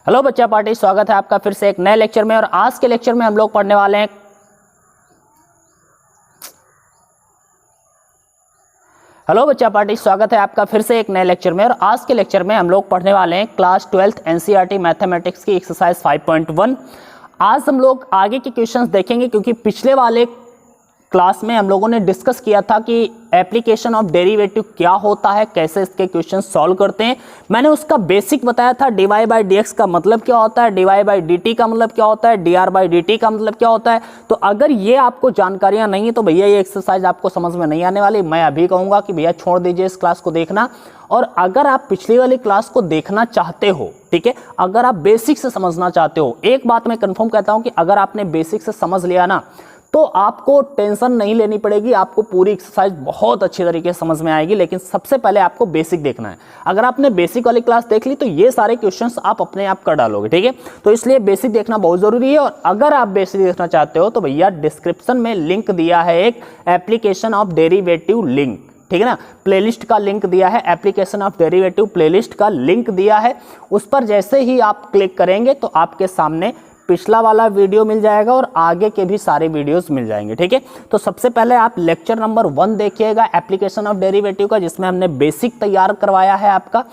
Hello बच्चा party, स्वागत है आपका फिर से एक नए लेक्चर में। और आज के लेक्चर में हम लोग पढ़ने वाले हैं हेलो बच्चा पार्टी, स्वागत है आपका फिर से एक नए लेक्चर में। और आज के लेक्चर में हम लोग पढ़ने वाले हैं क्लास 12th एनसीईआरटी मैथमेटिक्स की एक्सरसाइज 5.1। आज हम लोग आगे के क्वेश्चंस देखेंगे, क्योंकि पिछले वाले क्लास में हम लोगों ने डिस्कस किया था कि एप्लीकेशन ऑफ डेरिवेटिव क्या होता है, कैसे इसके क्वेश्चन सॉल्व करते हैं। मैंने उसका बेसिक बताया था, dy बाई डी एक्स का मतलब क्या होता है, dy बाई डी टी का मतलब क्या होता है, dr बाई डी टी का मतलब क्या होता है। तो अगर ये आपको जानकारियां नहीं है तो भैया ये एक्सरसाइज आपको समझ में नहीं आने वाली। मैं अभी कहूँगा कि भैया छोड़ दीजिए इस क्लास को देखना। और अगर आप पिछली वाली क्लास को देखना चाहते हो, ठीक है, अगर आप बेसिक से समझना चाहते हो, एक बात मैं कंफर्म कहता हूं कि अगर आपने बेसिक से समझ लिया ना तो आपको टेंशन नहीं लेनी पड़ेगी, आपको पूरी एक्सरसाइज बहुत अच्छी तरीके से समझ में आएगी। लेकिन सबसे पहले आपको बेसिक देखना है। अगर आपने बेसिक वाली क्लास देख ली तो ये सारे क्वेश्चंस आप अपने आप कर डालोगे, ठीक है। तो इसलिए बेसिक देखना बहुत जरूरी है। और अगर आप बेसिक देखना चाहते हो तो भैया डिस्क्रिप्शन में लिंक दिया है एक एप्लीकेशन ऑफ डेरिवेटिव लिंक, ठीक है ना। प्लेलिस्ट का लिंक दिया है, एप्लीकेशन ऑफ डेरिवेटिव प्लेलिस्ट का लिंक दिया है। उस पर जैसे ही आप क्लिक करेंगे तो आपके सामने पिछला वाला वीडियो मिल जाएगा और आगे के भी सारे वीडियोस मिल जाएंगे, ठीक है। तो सबसे पहले आप लेक्चर नंबर 1 देखिएगा एप्लीकेशन ऑफ डेरिवेटिव का, जिसमें हमने बेसिक तैयार करवाया है आपका।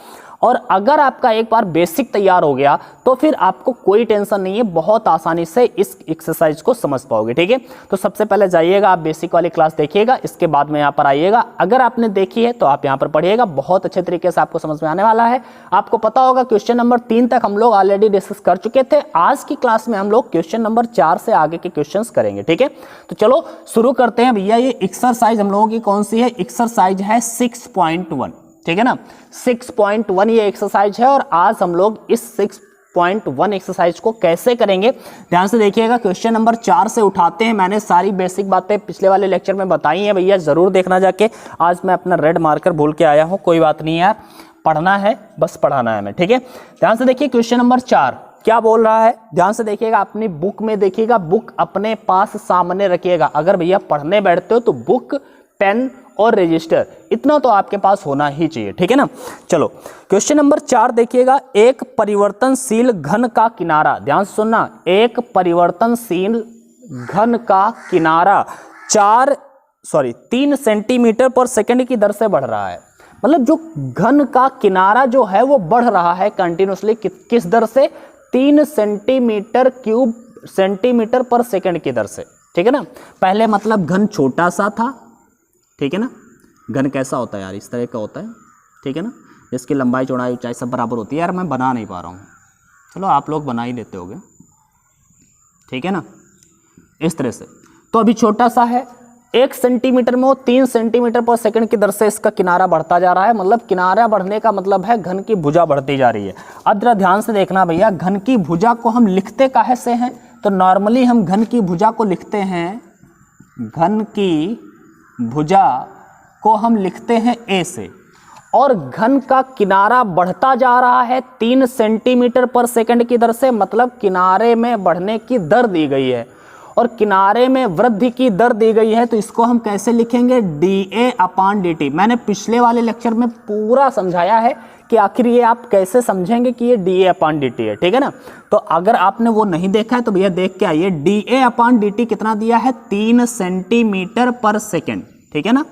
और अगर आपका एक बार बेसिक तैयार हो गया तो फिर आपको कोई टेंशन नहीं है, बहुत आसानी से इस एक्सरसाइज को समझ पाओगे, ठीक है। तो सबसे पहले जाइएगा, आप बेसिक वाली क्लास देखिएगा, इसके बाद में यहाँ पर आइएगा। अगर आपने देखी है तो आप यहाँ पर पढ़िएगा, बहुत अच्छे तरीके से आपको समझ में आने वाला है। आपको पता होगा क्वेश्चन नंबर 3 तक हम लोग ऑलरेडी डिस्कस कर चुके थे। आज की क्लास में हम लोग क्वेश्चन नंबर 4 से आगे के क्वेश्चन करेंगे, ठीक है। तो चलो शुरू करते हैं भैया। ये एक्सरसाइज हम लोगों की कौन सी है? एक्सरसाइज है 6.1, ठीक है ना। 6.1 ये एक्सरसाइज है। और आज हम लोग इस 6.1 एक्सरसाइज को कैसे करेंगे ध्यान से देखिएगा। क्वेश्चन नंबर 4 से उठाते हैं। मैंने सारी बेसिक बातें पिछले वाले लेक्चर में बताई हैं भैया, जरूर देखना जाके। आज मैं अपना रेड मार्कर भूल के आया हूं, कोई बात नहीं यार, पढ़ना है, बस पढ़ाना है मैं, ठीक है। ध्यान से देखिए क्वेश्चन नंबर 4 क्या बोल रहा है, ध्यान से देखिएगा। अपनी बुक में देखिएगा, बुक अपने पास सामने रखिएगा। अगर भैया पढ़ने बैठते हो तो बुक, पेन और रजिस्टर इतना तो आपके पास होना ही चाहिए, ठीक है ना। चलो क्वेश्चन नंबर 4 देखिएगा। एक परिवर्तनशील घन का किनारा, ध्यान से सुनना, एक परिवर्तनशील घन का किनारा 3 सेंटीमीटर पर सेकंड की दर से बढ़ रहा है। मतलब जो घन का किनारा जो है वो बढ़ रहा है कंटिन्यूसली, किस दर से? 3 सेंटीमीटर क्यूब सेंटीमीटर पर सेकंड की दर से, ठीक है ना। पहले मतलब घन छोटा सा था, ठीक है ना। घन कैसा होता है यार? इस तरह का होता है, ठीक है ना। इसकी लंबाई चौड़ाई ऊंचाई सब बराबर होती है। यार मैं बना नहीं पा रहा हूँ, चलो आप लोग बना ही लेते होगे, ठीक है ना, इस तरह से। तो अभी छोटा सा है, 1 सेंटीमीटर में वो 3 सेंटीमीटर पर सेकंड की दर से इसका किनारा बढ़ता जा रहा है। मतलब किनारा बढ़ने का मतलब है घन की भुजा बढ़ती जा रही है। अब जरा ध्यान से देखना भैया, घन की भुजा को हम लिखते काहे से हैं? तो नॉर्मली हम घन की भुजा को लिखते हैं, घन की भुजा को हम लिखते हैं ए से। और घन का किनारा बढ़ता जा रहा है 3 सेंटीमीटर पर सेकंड की दर से, मतलब किनारे में बढ़ने की दर दी गई है और किनारे में वृद्धि की दर दी गई है। तो इसको हम कैसे लिखेंगे? dA upon dt। मैंने पिछले वाले लेक्चर में पूरा समझाया है कि आखिर ये आप कैसे समझेंगे कि ये dA अपॉन dt है, ठीक है ना। तो अगर आपने वो नहीं देखा है तो भैया देख के आइए। dA अपॉन dt कितना दिया है? 3 सेंटीमीटर पर सेकेंड, ठीक है ना।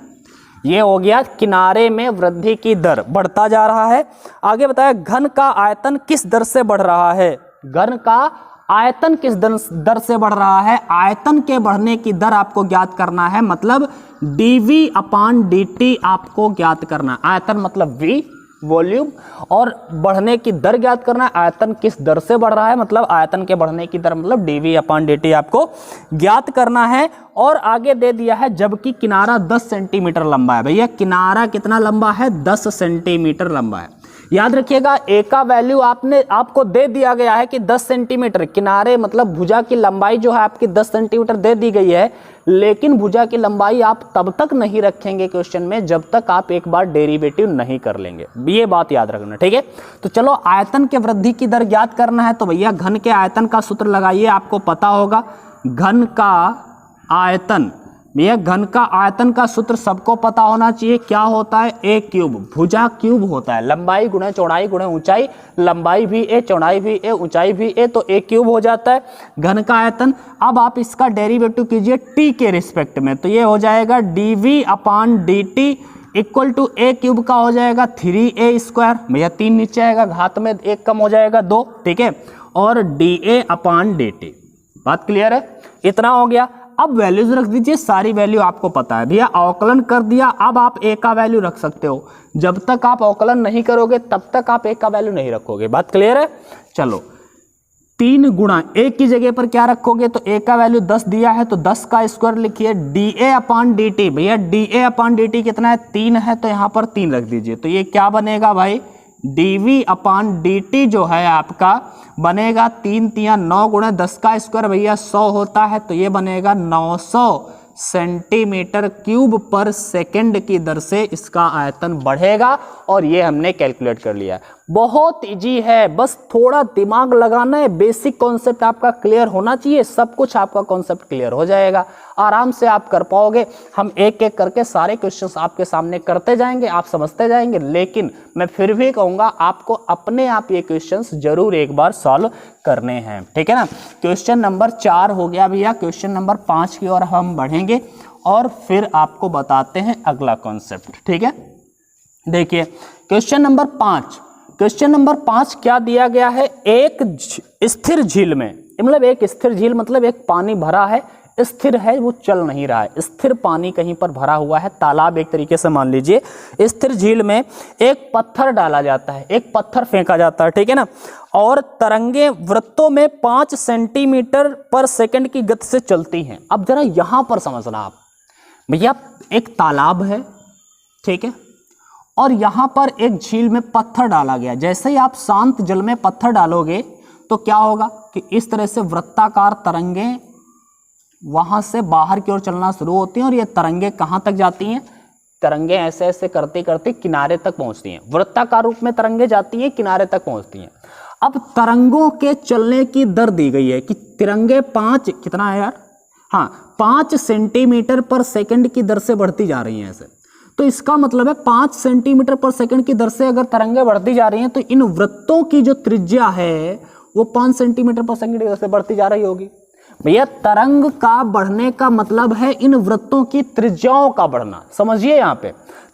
ये हो गया किनारे में वृद्धि की दर, बढ़ता जा रहा है। आगे बताया घन का आयतन किस दर से बढ़ रहा है? घन का आयतन किस दर से बढ़ रहा है? आयतन के बढ़ने की दर आपको ज्ञात करना है, मतलब dV अपॉन dt आपको ज्ञात करना। आयतन मतलब V, वॉल्यूम, और बढ़ने की दर ज्ञात करना है। आयतन किस दर से बढ़ रहा है, मतलब आयतन के बढ़ने की दर मतलब dV अपॉन dt आपको ज्ञात करना है। और आगे दे दिया है जबकि किनारा 10 सेंटीमीटर लंबा है। भैया किनारा कितना लंबा है? 10 सेंटीमीटर लंबा है। याद रखिएगा, ए का वैल्यू आपको दे दिया गया है कि 10 सेंटीमीटर। किनारे मतलब भुजा की लंबाई जो है आपकी 10 सेंटीमीटर दे दी गई है, लेकिन भुजा की लंबाई आप तब तक नहीं रखेंगे क्वेश्चन में जब तक आप एक बार डेरिवेटिव नहीं कर लेंगे। ये बात याद रखना, ठीक है। तो चलो आयतन के वृद्धि की दर ज्ञात करना है। तो भैया घन के आयतन का सूत्र लगाइए, आपको पता होगा। घन का आयतन भैया घन का आयतन का सूत्र सबको पता होना चाहिए, क्या होता है, ए क्यूब। भुजा क्यूब होता है, लंबाई गुणे चौड़ाई गुणे ऊंचाई, लंबाई भी ए, चौड़ाई भी ए, ऊंचाई भी ए, तो ए क्यूब हो जाता है घन का आयतन। अब आप इसका डेरिवेटिव कीजिए टी के रिस्पेक्ट में, तो ये हो जाएगा dv/dt equal to A cube का हो जाएगा 3a²। भैया 3 नीचे आएगा, घात में 1 कम हो जाएगा 2, ठीक है, और dA/dt। बात क्लियर है, इतना हो गया। अब वैल्यूज रख दीजिए, सारी वैल्यू आपको पता है। भैया अवकलन कर दिया, अब आप ए का वैल्यू रख सकते हो। जब तक आप अवकलन नहीं करोगे तब तक आप ए का वैल्यू नहीं रखोगे। बात क्लियर है। चलो 3 गुणा ए की जगह पर क्या रखोगे, तो ए का वैल्यू 10 दिया है तो 10 का स्क्वायर लिखिए dA/dt। भैया dA/dt कितना है, 3 है, तो यहाँ पर 3 रख दीजिए। तो ये क्या बनेगा भाई, dV/dt जो है आपका बनेगा 3 तिया 9 गुणे 10 का स्क्वायर, भैया 100 होता है, तो ये बनेगा 900 सेंटीमीटर क्यूब पर सेकंड की दर से इसका आयतन बढ़ेगा। और ये हमने कैलकुलेट कर लिया। बहुत इजी है, बस थोड़ा दिमाग लगाना है, बेसिक कॉन्सेप्ट आपका क्लियर होना चाहिए, सब कुछ आपका कॉन्सेप्ट क्लियर हो जाएगा, आराम से आप कर पाओगे। हम एक एक करके सारे क्वेश्चंस आपके सामने करते जाएंगे, आप समझते जाएंगे, लेकिन मैं फिर भी कहूँगा आपको अपने आप ये क्वेश्चंस जरूर एक बार सॉल्व करने हैं, ठीक है ना। क्वेश्चन नंबर 4 हो गया भैया, क्वेश्चन नंबर 5 की ओर हम बढ़ेंगे और फिर आपको बताते हैं अगला कॉन्सेप्ट, ठीक है। देखिए क्वेश्चन नंबर 5, क्वेश्चन नंबर 5 क्या दिया गया है, एक स्थिर झील में, मतलब एक स्थिर झील मतलब एक पानी भरा है, स्थिर है, वो चल नहीं रहा है, स्थिर पानी कहीं पर भरा हुआ है, तालाब एक तरीके से मान लीजिए। स्थिर झील में एक पत्थर डाला जाता है, एक पत्थर फेंका जाता है, ठीक है ना, और तरंगे वृत्तों में 5 सेंटीमीटर पर सेकंड की गति से चलती हैं। अब जरा यहां पर समझना आप, भैया एक तालाब है, ठीक है, और यहां पर एक झील में पत्थर डाला गया। जैसे ही आप शांत जल में पत्थर डालोगे तो क्या होगा कि इस तरह से वृत्ताकार तरंगे वहां से बाहर की ओर चलना शुरू होती हैं, और ये तरंगे कहां तक जाती हैं, तरंगे ऐसे ऐसे करते करते किनारे तक पहुंचती हैं। वृत्ताकार रूप में तरंगे जाती हैं, किनारे तक पहुंचती हैं। अब तरंगों के चलने की दर दी गई है कि तिरंगे 5 कितना है यार, हाँ 5 सेंटीमीटर पर सेकंड की दर से बढ़ती जा रही हैं ऐसे। तो इसका मतलब है 5 सेंटीमीटर पर सेकंड की दर से अगर तरंगे बढ़ती जा रही हैं तो इन वृत्तों की जो त्रिज्या है वो 5 सेंटीमीटर पर सेकंड की दर से बढ़ती जा रही होगी। भैया तरंग का बढ़ने का मतलब है इन वृत्तों की त्रिज्याओं का बढ़ना। समझिए यहाँ पे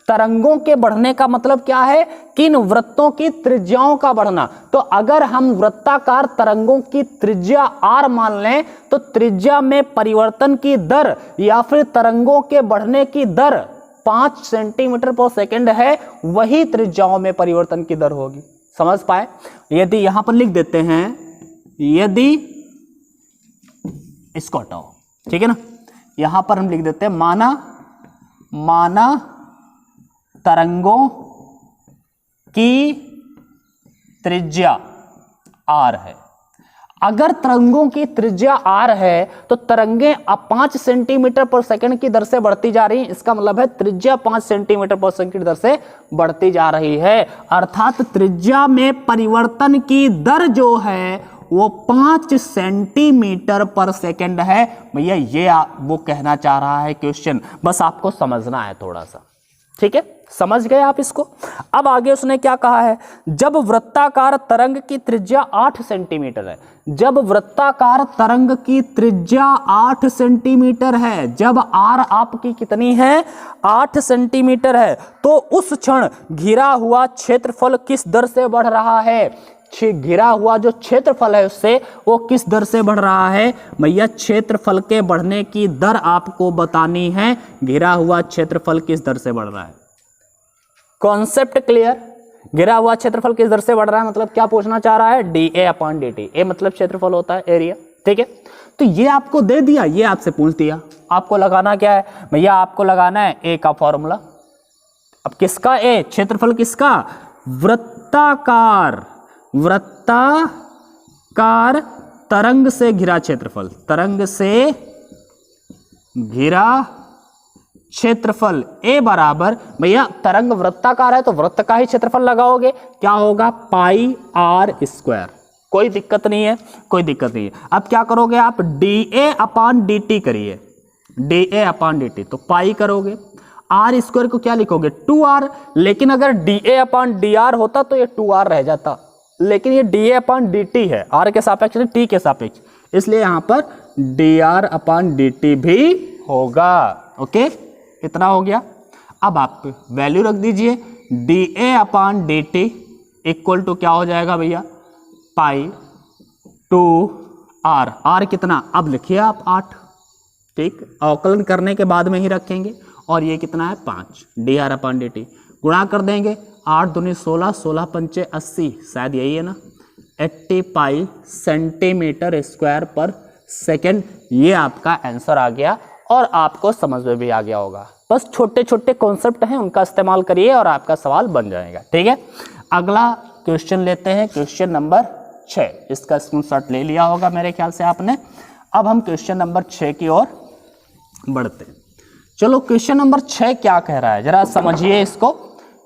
तरंगों के बढ़ने का मतलब क्या है कि इन वृत्तों की त्रिज्याओं का बढ़ना। तो अगर हम वृत्ताकार तरंगों की त्रिज्या r मान लें तो त्रिज्या में परिवर्तन की दर या फिर तरंगों के बढ़ने की दर 5 सेंटीमीटर पर सेकंड है, वही त्रिज्याओं में परिवर्तन की दर होगी। समझ पाए। यदि यहां पर लिख देते हैं, यदि इसको हटाओ, ठीक है ना, यहां पर हम लिख देते हैं माना तरंगों की त्रिज्या r है। अगर तरंगों की त्रिज्या r है तो तरंगें अब 5 सेंटीमीटर पर सेकंड की दर से बढ़ती जा रही हैं। इसका मतलब है त्रिज्या 5 सेंटीमीटर पर सेकंड की दर से बढ़ती जा रही है, अर्थात त्रिज्या में परिवर्तन की दर जो है वो 5 सेंटीमीटर पर सेकंड है। भैया ये वो कहना चाह रहा है क्वेश्चन, बस आपको समझना है थोड़ा सा, ठीक है, समझ गए आप इसको। अब आगे उसने क्या कहा है, जब वृत्ताकार तरंग की त्रिज्या 8 सेंटीमीटर है, जब वृत्ताकार तरंग की त्रिज्या 8 सेंटीमीटर है, जब r आपकी कितनी है 8 सेंटीमीटर है, तो उस क्षण घिरा हुआ क्षेत्रफल किस दर से बढ़ रहा है, घिरा हुआ जो क्षेत्रफल है उससे वो किस दर से बढ़ रहा है। भैया क्षेत्रफल के बढ़ने की दर आपको बतानी है, घिरा हुआ क्षेत्रफल किस दर से बढ़ रहा है। Concept clear. घिरा हुआ क्षेत्रफल किस दर से बढ़ रहा है मतलब क्या पूछना चाह रहा है, dA/dt। ए मतलब क्षेत्रफल होता है, एरिया, ठीक है। तो ये आपको दे दिया, ये आपसे पूछ दिया, आपको लगाना क्या है भैया, आपको लगाना है ए का फॉर्मूला। अब किसका ए, क्षेत्रफल किसका, वृत्ताकार तरंग से घिरा क्षेत्रफल, तरंग से घिरा क्षेत्रफल ए बराबर, भैया तरंग वृत्ताकार है तो वृत्त का ही क्षेत्रफल लगाओगे, क्या होगा πr²। कोई दिक्कत नहीं है, कोई दिक्कत नहीं है। अब क्या करोगे आप, dA/dt करिए, D A upon D T, तो पाई करोगे, आर स्क्वायर को क्या लिखोगे 2r, लेकिन अगर D A upon D R होता तो ये 2r रह जाता, लेकिन ये D A upon D T है, आर के सापेक्ष टी के सापेक्ष, इसलिए यहां पर D R upon D T भी होगा। ओके, इतना हो गया। अब आप वैल्यू रख दीजिए, D A upon D T equal to क्या हो जाएगा भैया, पाई 2r, आर कितना अब लिखिए आप 8, ठीक, अवकलन करने के बाद में ही रखेंगे, और ये कितना है 5, D R upon D T, गुणा कर देंगे, 8 दूनी 16, 16 पंचे 80, शायद यही है ना, 80 पाई सेंटीमीटर स्क्वायर पर सेकेंड, ये आपका आंसर आ गया और आपको समझ में भी आ गया होगा। बस छोटे छोटे कॉन्सेप्ट हैं, उनका इस्तेमाल करिए और आपका सवाल बन जाएगा। ठीक है, अगला क्वेश्चन लेते हैं, क्वेश्चन नंबर 6, इसका स्क्रीनशॉट ले लिया होगा मेरे ख्याल से आपने। अब हम क्वेश्चन नंबर 6 की ओर बढ़ते हैं। चलो, क्वेश्चन नंबर 6 क्या कह रहा है जरा समझिए इसको।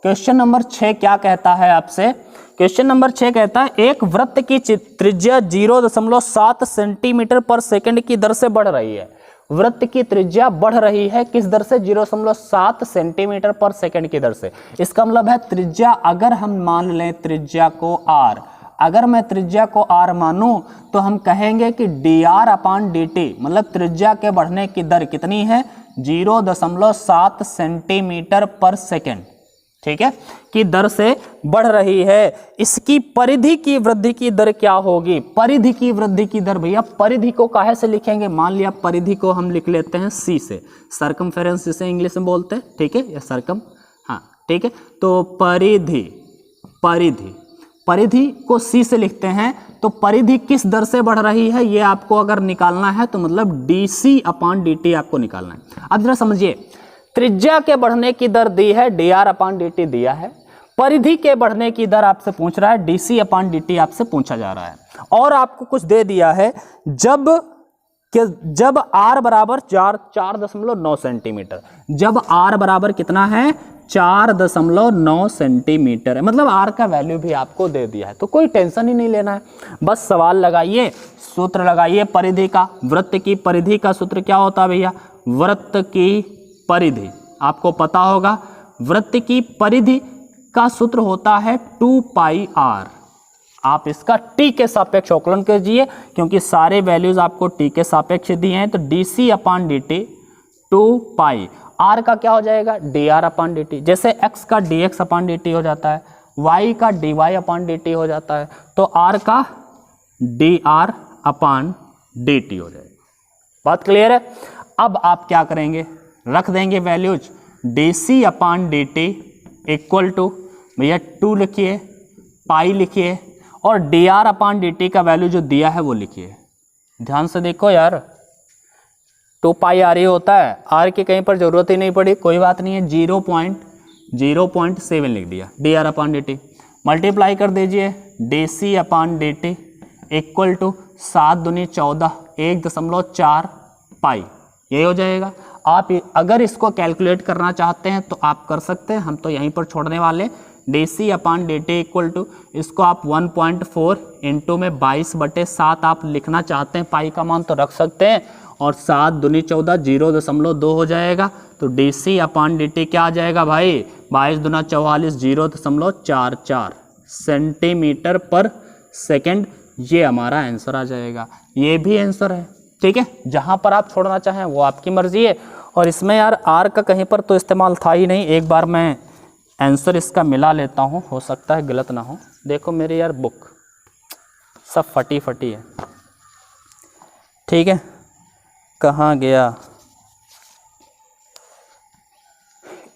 क्वेश्चन नंबर 6 क्या कहता है आपसे, क्वेश्चन नंबर 6 कहता है एक वृत्त की त्रिज्या 0.7 सेंटीमीटर पर सेकंड की दर से बढ़ रही है। वृत्त की त्रिज्या बढ़ रही है किस दर से, 0.7 सेंटीमीटर पर सेकंड की दर से। इसका मतलब है त्रिज्या, अगर हम मान लें त्रिज्या को r, अगर मैं त्रिज्या को r मानूं तो हम कहेंगे कि D R upon D T, मतलब त्रिज्या के बढ़ने की दर कितनी है, 0.7 सेंटीमीटर पर सेकेंड, ठीक है, की दर से बढ़ रही है। इसकी परिधि की वृद्धि की दर क्या होगी, परिधि की वृद्धि की दर, भैया परिधि को काहे से लिखेंगे, मान लिया परिधि को हम लिख लेते हैं सी से, सर्कमफेरेंस जिसे इंग्लिश में बोलते हैं, ठीक है, या सर्कम, हाँ ठीक है, तो परिधि, परिधि, परिधि को सी से लिखते हैं, तो परिधि किस दर से बढ़ रही है ये आपको अगर निकालना है तो मतलब D C upon D T आपको निकालना है। अब जरा समझिए, त्रिज्या के बढ़ने की दर दी है, D R upon D T दिया है, परिधि के बढ़ने की दर आपसे पूछ रहा है, D C upon D T आपसे पूछा जा रहा है, और आपको कुछ दे दिया है, जब r बराबर 4.9 सेंटीमीटर, जब r बराबर कितना है 4.9 सेंटीमीटर है, मतलब r का वैल्यू भी आपको दे दिया है, तो कोई टेंशन ही नहीं लेना है, बस सवाल लगाइए, सूत्र लगाइए परिधि का। वृत्त की परिधि का सूत्र क्या होता है भैया, वृत्त की परिधि आपको पता होगा, वृत्त की परिधि का सूत्र होता है 2 पाई r। आप इसका t के सापेक्ष अवकलन कीजिए, क्योंकि सारे वैल्यूज आपको t के सापेक्ष दिए हैं, तो D C upon D T 2 pi, r का क्या हो जाएगा D R upon D T, जैसे x का D X upon D T हो जाता है, y का D Y upon D T हो जाता है, तो r का D R upon D T हो जाएगा। बात क्लियर है। अब आप क्या करेंगे, रख देंगे values, D C upon D T equal to, भैया 2 लिखिए, पाई लिखिए, और D R upon D T का वैल्यू जो दिया है वो लिखिए। ध्यान से देखो यार, 2 पाई आर ही होता है, आर की कहीं पर जरूरत ही नहीं पड़ी, कोई बात नहीं है, 0.07 लिख दिया, D R upon D T, multiply कर दीजिए, D C upon D T equal to 7 दूनी 14, 1.4 पाई, यही हो जाएगा। आप अगर इसको कैलकुलेट करना चाहते हैं तो आप कर सकते हैं, हम तो यहीं पर छोड़ने वाले, D C upon D T equal to, इसको आप 1.4 इंटू में 22/7 आप लिखना चाहते हैं, पाई का मान तो रख सकते हैं, और 7 दूनी 14, 0.2 हो जाएगा, तो D C upon D T क्या आ जाएगा भाई, 22 दूना 44, 0.44 सेंटीमीटर पर सेकेंड, ये हमारा आंसर आ जाएगा। ये भी आंसर है, ठीक है, जहां पर आप छोड़ना चाहें वो आपकी मर्जी है। और इसमें यार आर का कहीं पर तो इस्तेमाल था ही नहीं, एक बार मैं आंसर इसका मिला लेता हूं, हो सकता है गलत ना हो। देखो मेरी यार बुक सब फटी फटी है, ठीक है, कहाँ गया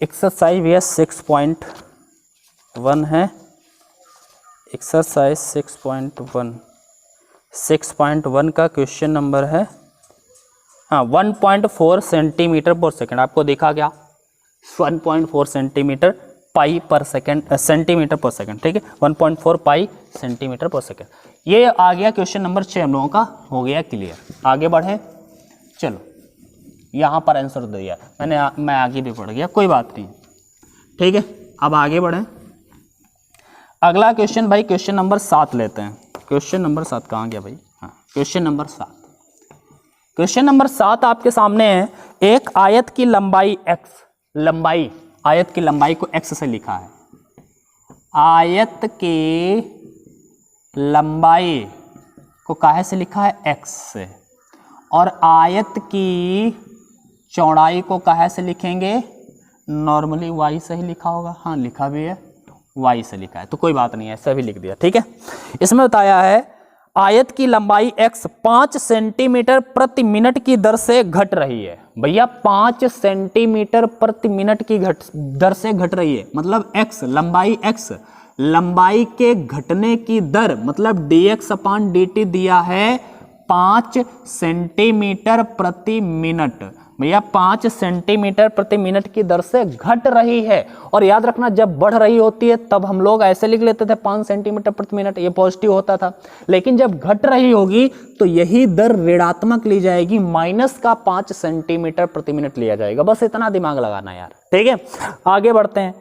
एक्सरसाइज, भैया 6.1 है, एक्सरसाइज 6.1 का क्वेश्चन नंबर है, हाँ 1.4 सेंटीमीटर पर सेकेंड, आपको देखा गया 1.4 सेंटीमीटर पाई पर सेकेंड, सेंटीमीटर पर सेकेंड, ठीक है, 1.4 पाई सेंटीमीटर पर सेकेंड। ये आ गया क्वेश्चन नंबर 6 हम लोगों का हो गया क्लियर। आगे बढ़े, चलो यहाँ पर आंसर दे दिया मैं आगे भी बढ़ गया, कोई बात नहीं, ठीक है। अब आगे बढ़े, अगला क्वेश्चन भाई क्वेश्चन नंबर 7 लेते हैं। क्वेश्चन नंबर 7 कहाँ गया भाई, हाँ क्वेश्चन नंबर 7, क्वेश्चन नंबर 7 आपके सामने है। एक आयत की लंबाई x, लंबाई, आयत की लंबाई को x से लिखा है। आयत की लंबाई को काहे से लिखा है? x से। और आयत की चौड़ाई को काहे से लिखेंगे? नॉर्मली y से ही लिखा होगा। हाँ लिखा भी है, y से लिखा है तो कोई बात नहीं है, ऐसा भी लिख दिया, ठीक है। इसमें बताया है आयत की लंबाई x 5 सेंटीमीटर प्रति मिनट की दर से घट रही है। भैया 5 सेंटीमीटर प्रति मिनट की दर से घट रही है, मतलब x, लंबाई x, लंबाई के घटने की दर मतलब dx/dt दिया है 5 सेंटीमीटर प्रति मिनट। भैया 5 सेंटीमीटर प्रति मिनट की दर से घट रही है। और याद रखना जब बढ़ रही होती है तब हम लोग ऐसे लिख लेते थे 5 सेंटीमीटर प्रति मिनट, ये पॉजिटिव होता था। लेकिन जब घट रही होगी तो यही दर ऋणात्मक ली जाएगी, माइनस का 5 सेंटीमीटर प्रति मिनट लिया जाएगा। बस इतना दिमाग लगाना यार, ठीक है। आगे बढ़ते हैं।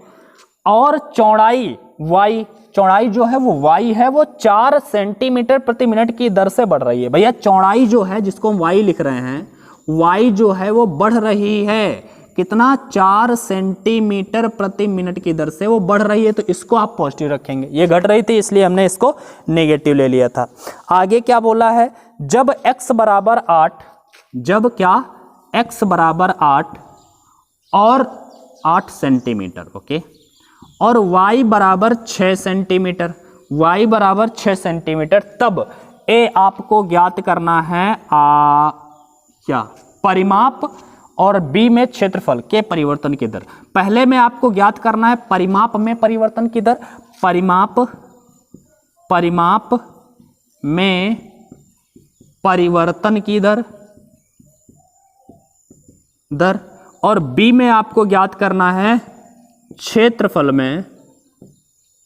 और चौड़ाई y, चौड़ाई जो है वो y है, वो 4 सेंटीमीटर प्रति मिनट की दर से बढ़ रही है। भैया चौड़ाई जो है जिसको हम y लिख रहे हैं, y जो है वो बढ़ रही है, कितना? 4 सेंटीमीटर प्रति मिनट की दर से वो बढ़ रही है, तो इसको आप पॉजिटिव रखेंगे। ये घट रही थी इसलिए हमने इसको नेगेटिव ले लिया था। आगे क्या बोला है? जब x बराबर 8, जब क्या? x बराबर 8 और 8 सेंटीमीटर, ओके, और y बराबर 6 सेंटीमीटर, y बराबर 6 सेंटीमीटर, तब a आपको ज्ञात करना है क्या? परिमाप और b में क्षेत्रफल के परिवर्तन की दर। पहले में आपको ज्ञात करना है परिमाप में परिवर्तन की दर, परिमाप में परिवर्तन की दर, और b में आपको ज्ञात करना है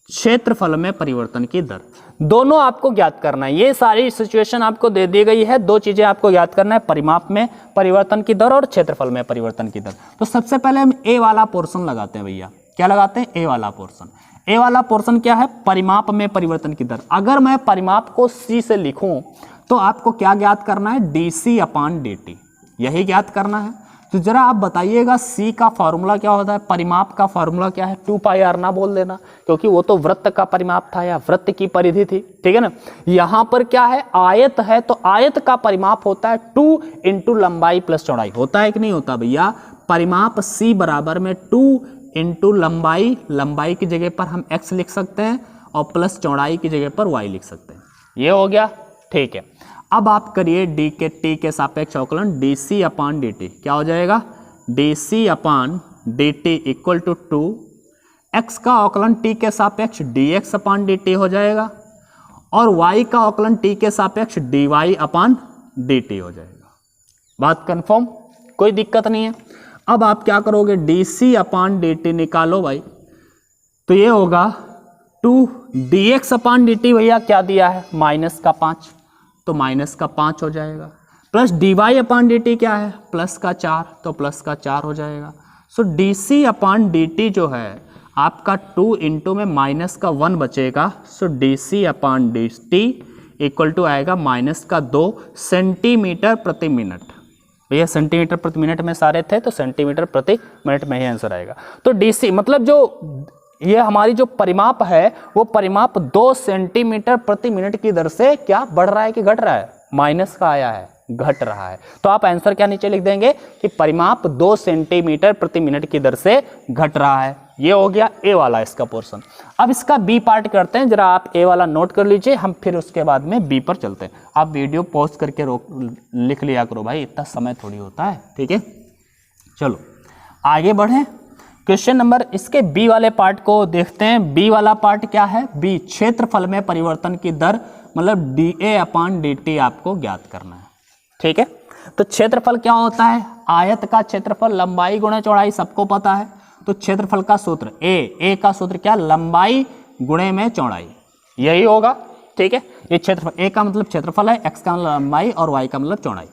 क्षेत्रफल में परिवर्तन की दर। दोनों आपको ज्ञात करना है। ये सारी सिचुएशन आपको दे दी गई है, दो चीजें आपको ज्ञात करना है, परिमाप में परिवर्तन की दर और क्षेत्रफल में परिवर्तन की दर। तो सबसे पहले हम ए वाला पोर्शन लगाते हैं। भैया क्या लगाते हैं? ए वाला पोर्शन। ए वाला पोर्शन क्या है? परिमाप में परिवर्तन की दर। अगर मैं परिमाप को सी से लिखूं तो आपको क्या ज्ञात करना है? dc/dt, यही ज्ञात करना है। तो जरा आप बताइएगा सी का फॉर्मूला क्या होता है? परिमाप का फॉर्मूला क्या है? 2πr ना बोल देना, क्योंकि वो तो वृत्त का परिमाप था या वृत्त की परिधि थी, ठीक है ना। यहां पर क्या है? आयत है, तो आयत का परिमाप होता है 2 × लंबाई प्लस चौड़ाई। होता है कि नहीं होता भैया? परिमाप सी बराबर में 2 × लंबाई, लंबाई की जगह पर हम x लिख सकते हैं और प्लस चौड़ाई की जगह पर y लिख सकते हैं। ये हो गया, ठीक है। अब आप करिए डी के टी के सापेक्ष अवकलन dc/dt। क्या हो जाएगा? dc/dt इक्वल टू 2, x का अवकलन t के सापेक्ष dx/dt हो जाएगा और y का अवकलन t के सापेक्ष dy/dt हो जाएगा। बात कंफर्म, कोई दिक्कत नहीं है। अब आप क्या करोगे? dc/dt निकालो भाई, तो ये होगा 2 dx/dt। भैया क्या दिया है? -5, तो -5 हो जाएगा, प्लस dy/dt क्या है? +4, तो +4 हो जाएगा। सो dc/dt जो है आपका 2 × में -1 बचेगा, सो dc/dt इक्वल टू आएगा -2 सेंटीमीटर प्रति मिनट। भैया सेंटीमीटर प्रति मिनट में सारे थे तो सेंटीमीटर प्रति मिनट में ही आंसर आएगा। तो dc मतलब जो ये हमारी जो परिमाप है वो परिमाप 2 सेंटीमीटर प्रति मिनट की दर से क्या बढ़ रहा है कि घट रहा है? माइनस का आया है, घट रहा है। तो आप आंसर क्या नीचे लिख देंगे कि परिमाप 2 सेंटीमीटर प्रति मिनट की दर से घट रहा है। ये हो गया ए वाला इसका पोर्शन। अब इसका बी पार्ट करते हैं। जरा आप ए वाला नोट कर लीजिए, हम फिर उसके बाद में बी पर चलते हैं। आप वीडियो पॉज करके लिख लिया करो भाई, इतना समय थोड़ी होता है, ठीक है। चलो आगे बढ़े। क्वेश्चन नंबर इसके बी वाले पार्ट को देखते हैं। बी वाला पार्ट क्या है? बी क्षेत्रफल में परिवर्तन की दर मतलब dA/dt आपको ज्ञात करना है, ठीक है। तो क्षेत्रफल क्या होता है? आयत का क्षेत्रफल लंबाई गुणा चौड़ाई, सबको पता है। तो क्षेत्रफल का सूत्र ए का सूत्र क्या? लंबाई गुणे में चौड़ाई, यही होगा, ठीक है। ये क्षेत्रफल, ए का मतलब क्षेत्रफल है, एक्स का मतलब लंबाई और वाई का मतलब चौड़ाई।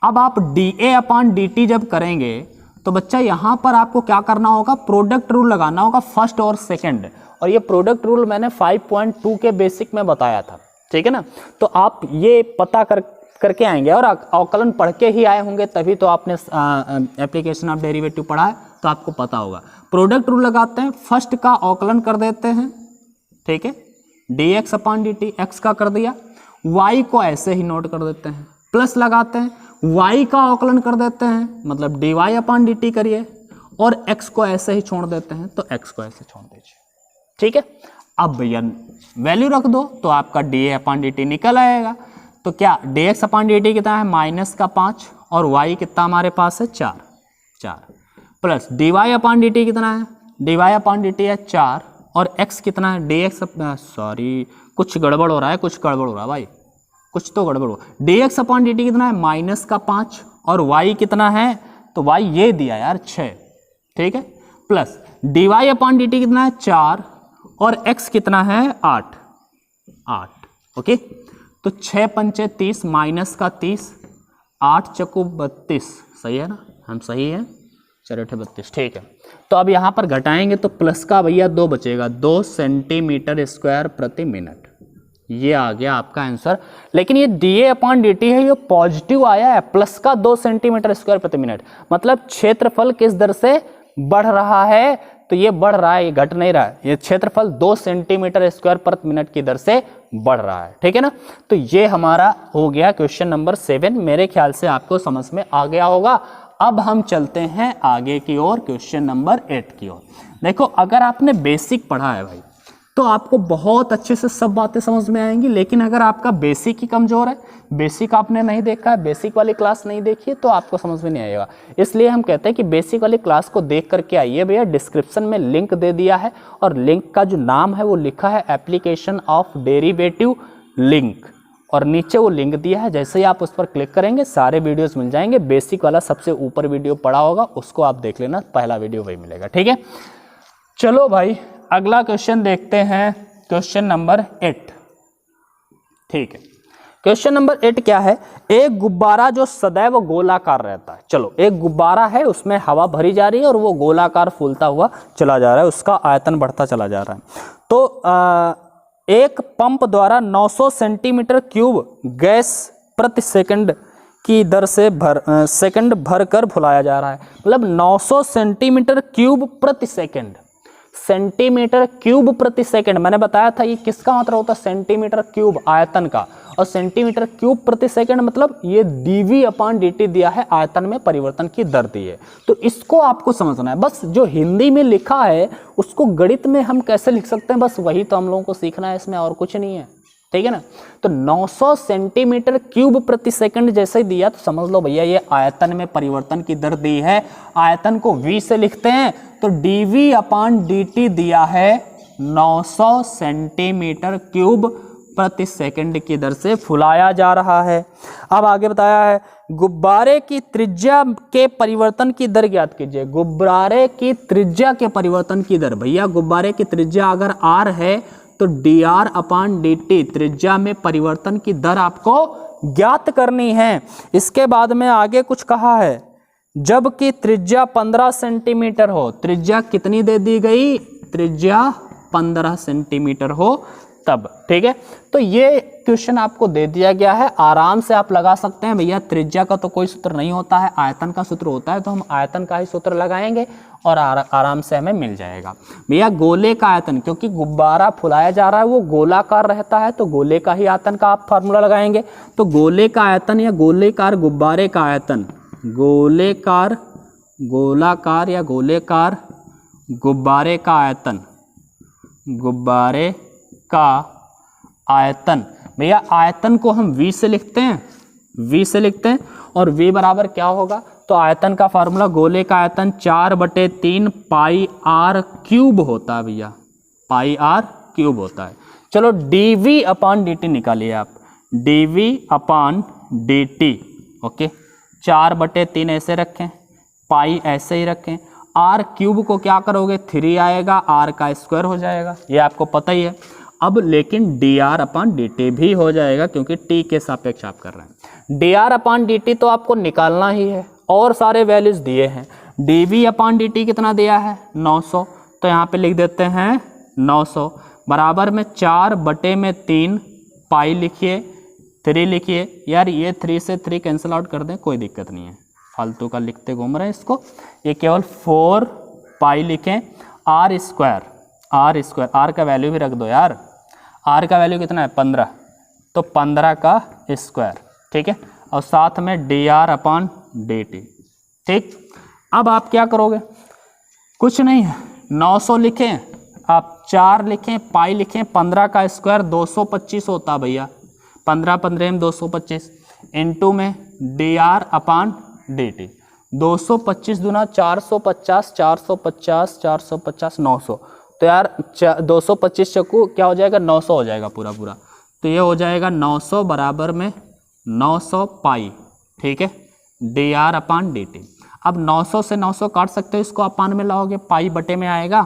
अब आप dA/dt जब करेंगे तो बच्चा यहाँ पर आपको क्या करना होगा? प्रोडक्ट रूल लगाना होगा, फर्स्ट और सेकंड। और ये प्रोडक्ट रूल मैंने 5.2 के बेसिक में बताया था, ठीक है ना। तो आप ये पता कर करके आएंगे और अवकलन पढ़ के ही आए होंगे, तभी तो आपने एप्लीकेशन ऑफ डेरिवेटिव पढ़ा है तो आपको पता होगा। प्रोडक्ट रूल लगाते हैं, फर्स्ट का अवकलन कर देते हैं, ठीक है, dx अपॉन dt, x का कर दिया, y को ऐसे ही नोट कर देते हैं, प्लस लगाते हैं, y का अवकलन कर देते हैं, मतलब dy अपॉन dt करिए, और x को ऐसे ही छोड़ देते हैं, तो x को ऐसे छोड़ दीजिए, ठीक है। अब भैया वैल्यू रख दो तो आपका dA अपॉन dt निकल आएगा। तो क्या dx अपॉन dt कितना है, -5, और y कितना हमारे पास है 4, प्लस dy अपॉन dt कितना है, dy अपॉन dt है 4, और x कितना है, dx, सॉरी कुछ गड़बड़ हो रहा है, भाई, कुछ तो गड़बड़ हो। dx अपॉन dt कितना है, -5, और y कितना है, तो y ये दिया यार 6, ठीक है, प्लस dy अपॉन dt कितना है 4, और x कितना है 8, ओके। तो 6 पंचे 30, माइनस का 30, 8 चक्कू 32, सही है ना, हम सही है, 4×8 = 32, ठीक है। तो अब यहाँ पर घटाएंगे तो प्लस का भैया 2 बचेगा, 2 सेंटीमीटर स्क्वायर प्रति मिनट, ये आ गया आपका आंसर। लेकिन ये dA अपॉन dt है, ये पॉजिटिव आया है, प्लस का 2 सेंटीमीटर स्क्वायर प्रति मिनट, मतलब क्षेत्रफल किस दर से बढ़ रहा है, तो ये बढ़ रहा है, ये घट नहीं रहा है, ये क्षेत्रफल 2 सेंटीमीटर स्क्वायर प्रति मिनट की दर से बढ़ रहा है, ठीक है ना। तो ये हमारा हो गया क्वेश्चन नंबर 7, मेरे ख्याल से आपको समझ में आ गया होगा। अब हम चलते हैं आगे की ओर, क्वेश्चन नंबर 8 की ओर। देखो, अगर आपने बेसिक पढ़ा है भाई तो आपको बहुत अच्छे से सब बातें समझ में आएंगी, लेकिन अगर आपका बेसिक ही कमजोर है, बेसिक आपने नहीं देखा है, बेसिक वाली क्लास नहीं देखी है, तो आपको समझ में नहीं आएगा। इसलिए हम कहते हैं कि बेसिक वाली क्लास को देख करके आइए भैया, डिस्क्रिप्शन में लिंक दे दिया है, और लिंक का जो नाम है वो लिखा है एप्लीकेशन ऑफ डेरिवेटिव लिंक, और नीचे वो लिंक दिया है, जैसे ही आप उस पर क्लिक करेंगे सारे वीडियोस मिल जाएंगे। बेसिक वाला सबसे ऊपर वीडियो पड़ा होगा, उसको आप देख लेना, पहला वीडियो वही मिलेगा, ठीक है। चलो भाई, अगला क्वेश्चन देखते हैं, क्वेश्चन नंबर 8, ठीक है। क्वेश्चन नंबर 8 क्या है, एक गुब्बारा जो सदैव गोलाकार रहता है। चलो, एक गुब्बारा है, उसमें हवा भरी जा रही है और वो गोलाकार फूलता हुआ चला जा रहा है, उसका आयतन बढ़ता चला जा रहा है। तो एक पंप द्वारा 900 सेंटीमीटर क्यूब गैस प्रति सेकंड की दर से सेकंड भरकर फुलाया जा रहा है, मतलब 900 सेंटीमीटर क्यूब प्रति सेकंड, सेंटीमीटर क्यूब प्रति सेकंड, मैंने बताया था ये किसका मात्रा होता है, सेंटीमीटर क्यूब आयतन का, और सेंटीमीटर क्यूब प्रति सेकंड मतलब ये dV अपॉन dt दिया है, आयतन में परिवर्तन की दर दी है। तो इसको आपको समझना है, बस जो हिंदी में लिखा है उसको गणित में हम कैसे लिख सकते हैं, बस वही तो हम लोगों को सीखना है, इसमें और कुछ नहीं है, ठीक है ना। तो 900 सेंटीमीटर क्यूब प्रति सेकंड जैसे ही दिया तो समझ लो भैया ये आयतन में परिवर्तन की दर दी है, आयतन को V से लिखते हैं, तो dV अपॉन dt दिया है 900 सेंटीमीटर क्यूब प्रति सेकंड की दर से फुलाया जा रहा है। अब आगे बताया है, गुब्बारे की त्रिज्या के परिवर्तन की दर ज्ञात कीजिए। गुब्बारे की त्रिज्या के परिवर्तन की दर, भैया गुब्बारे की त्रिज्या अगर r है तो dr अपॉन dt, त्रिज्या में परिवर्तन की दर आपको ज्ञात करनी है। इसके बाद में आगे कुछ कहा है, जबकि त्रिज्या 15 सेंटीमीटर हो, त्रिज्या कितनी दे दी गई, त्रिज्या 15 सेंटीमीटर हो तब, ठीक है। तो ये क्वेश्चन आपको दे दिया गया है, आराम से आप लगा सकते हैं। भैया त्रिज्या का तो कोई सूत्र नहीं होता है, आयतन का सूत्र होता है, तो हम आयतन का ही सूत्र लगाएंगे और आराम से हमें मिल जाएगा। भैया गोले का आयतन, क्योंकि गुब्बारा फुलाया जा रहा है वो गोलाकार रहता है, तो गोले का ही आयतन का आप फार्मूला लगाएंगे। तो गोले का आयतन या गोलेकार गुब्बारे का आयतन, गोलेकार गोलाकार या गोलेकार गुब्बारे का आयतन, गुब्बारे का आयतन, भैया आयतन को हम V से लिखते हैं, V से लिखते हैं, और V बराबर क्या होगा, तो आयतन का फार्मूला गोले का आयतन 4/3 पाई r क्यूब होता है भैया, पाई r क्यूब होता है। चलो dV अपॉन dt निकालिए आप, dV अपॉन dt, ओके, 4/3 ऐसे रखें, पाई ऐसे ही रखें, r क्यूब को क्या करोगे 3 आएगा, r का स्क्वायर हो जाएगा, ये आपको पता ही है। अब लेकिन dr अपॉन dt भी हो जाएगा, क्योंकि t के सापेक्ष आप कर रहे हैं। dr अपॉन dt तो आपको निकालना ही है, और सारे वैल्यूज दिए हैं। dv अपॉन dt कितना दिया है 900, तो यहाँ पे लिख देते हैं 900 बराबर में 4/3 पाई लिखिए 3 लिखिए यार, ये 3 से 3 कैंसिल आउट कर दें, कोई दिक्कत नहीं है, फालतू का लिखते घूम रहे हैं इसको। ये केवल 4 पाई लिखें, आर स्क्वायर, आर का वैल्यू भी रख दो यार, आर का वैल्यू कितना है 15, तो 15 का स्क्वायर, ठीक है, और साथ में D R upon D T. ठीक, अब आप क्या करोगे, कुछ नहीं है, 900 लिखें, आप 4 लिखें, पाई लिखें, 15 का स्क्वायर 225 होता भैया, 15 15 में 225 इनटू में D R upon D T, 225 दूना 450, 450 450 900, तो यार 225 चक्कू क्या हो जाएगा 900 हो जाएगा पूरा पूरा, तो ये हो जाएगा 900 बराबर में 900 पाई, ठीक है, D R upon D T. अब 900 से 900 काट सकते हो, इसको अपान में लाओगे पाई बटे में आएगा,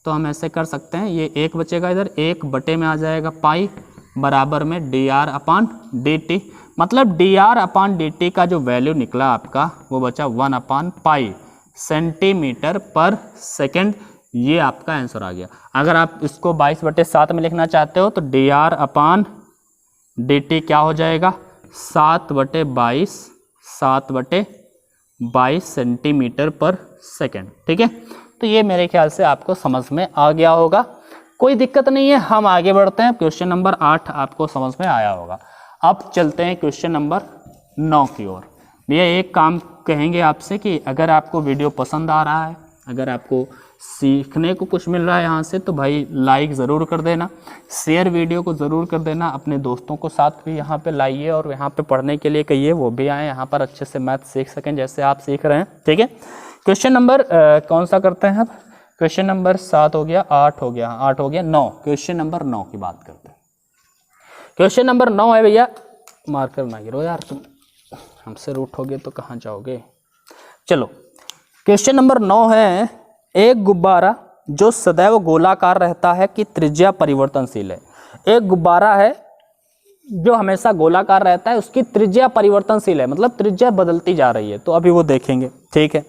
तो हम ऐसे कर सकते हैं, ये 1 बचेगा इधर, 1 बटे में आ जाएगा पाई बराबर में D R upon D T, मतलब D R upon D T का जो वैल्यू निकला आपका वो बचा 1 अपॉन पाई सेंटीमीटर पर सेकेंड, ये आपका आंसर आ गया। अगर आप इसको 22/7 में लिखना चाहते हो तो D R upon D T क्या हो जाएगा 7/22, 7/22 सेंटीमीटर पर सेकेंड, ठीक है। तो ये मेरे ख्याल से आपको समझ में आ गया होगा, कोई दिक्कत नहीं है, हम आगे बढ़ते हैं। क्वेश्चन नंबर 8 आपको समझ में आया होगा। अब चलते हैं क्वेश्चन नंबर 9 की ओर। भैया एक काम कहेंगे आपसे कि अगर आपको वीडियो पसंद आ रहा है, अगर आपको सीखने को कुछ मिल रहा है यहाँ से, तो भाई लाइक ज़रूर कर देना, शेयर वीडियो को ज़रूर कर देना, अपने दोस्तों को साथ भी यहाँ पे लाइए और यहाँ पे पढ़ने के लिए कहिए, वो भी आए यहाँ पर अच्छे से मैथ सीख सकें जैसे आप सीख रहे हैं, ठीक है। क्वेश्चन नंबर कौन सा करते हैं अब, क्वेश्चन नंबर 7 हो गया, 8 हो गया, 8 हो गया, 9, क्वेश्चन नंबर 9 की बात करते हैं। क्वेश्चन नंबर 9 है भैया, मार्कर ना गिरो यार, तुम हमसे रूठोगे तो कहाँ जाओगे। चलो क्वेश्चन नंबर 9 है, एक गुब्बारा जो सदैव गोलाकार रहता है कि त्रिज्या परिवर्तनशील है। एक गुब्बारा है जो हमेशा गोलाकार रहता है, उसकी त्रिज्या परिवर्तनशील है, मतलब त्रिज्या बदलती जा रही है, तो अभी वो देखेंगे, ठीक है।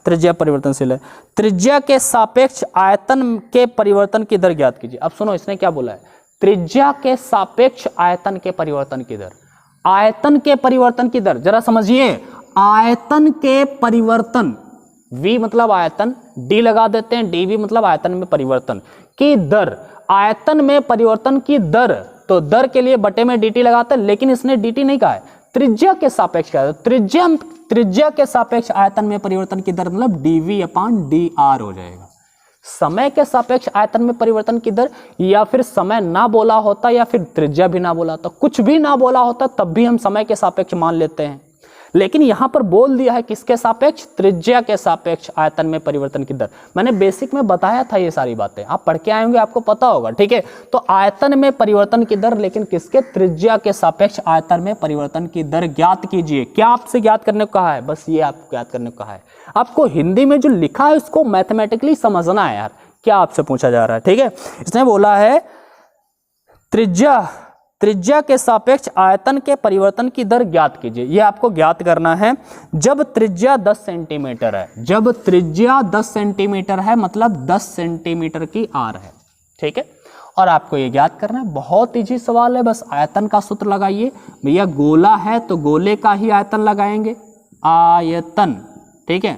त्रिज्या परिवर्तनशील है, त्रिज्या के सापेक्ष आयतन के परिवर्तन की दर ज्ञात कीजिए। अब सुनो इसने क्या बोला है, त्रिज्या के सापेक्ष आयतन के परिवर्तन की दर, आयतन के परिवर्तन की दर जरा समझिए, आयतन के परिवर्तन, V मतलब आयतन, D लगा देते हैं, dV मतलब आयतन में परिवर्तन की दर, आयतन में परिवर्तन की दर, तो दर के लिए बटे में dt लगाते हैं, लेकिन इसने dt नहीं कहा है, त्रिज्या के सापेक्ष कहा है, त्रिज्या के सापेक्ष आयतन में परिवर्तन की दर मतलब dV अपॉन dr हो जाएगा। समय के सापेक्ष आयतन में परिवर्तन की दर, या फिर समय ना बोला होता या फिर त्रिज्या भी ना बोला होता, कुछ भी ना बोला होता तब भी हम समय के सापेक्ष मान लेते हैं, लेकिन यहां पर बोल दिया है किसके सापेक्ष, त्रिज्या के सापेक्ष आयतन में परिवर्तन की दर। मैंने बेसिक में बताया था ये सारी बातें, आप पढ़ के आए होंगे, आपको पता होगा, ठीक है। तो आयतन में परिवर्तन की दर, लेकिन किसके, त्रिज्या के सापेक्ष आयतन में परिवर्तन की दर ज्ञात कीजिए। क्या आपसे ज्ञात करने को कहा है, बस ये आपको ज्ञात करने को कहा है। आपको हिंदी में जो लिखा है उसको मैथमेटिकली समझना है यार, क्या आपसे पूछा जा रहा है, ठीक है। इसने बोला है त्रिज्या के सापेक्ष आयतन के परिवर्तन की दर ज्ञात कीजिए, यह आपको ज्ञात करना है। जब त्रिज्या 10 सेंटीमीटर है, जब त्रिज्या 10 सेंटीमीटर है मतलब 10 सेंटीमीटर की आर है, ठीक है। और आपको ये ज्ञात करना है, बहुत इजी सवाल है, बस आयतन का सूत्र लगाइए भैया, गोला है तो गोले का ही आयतन लगाएंगे, आयतन, ठीक है।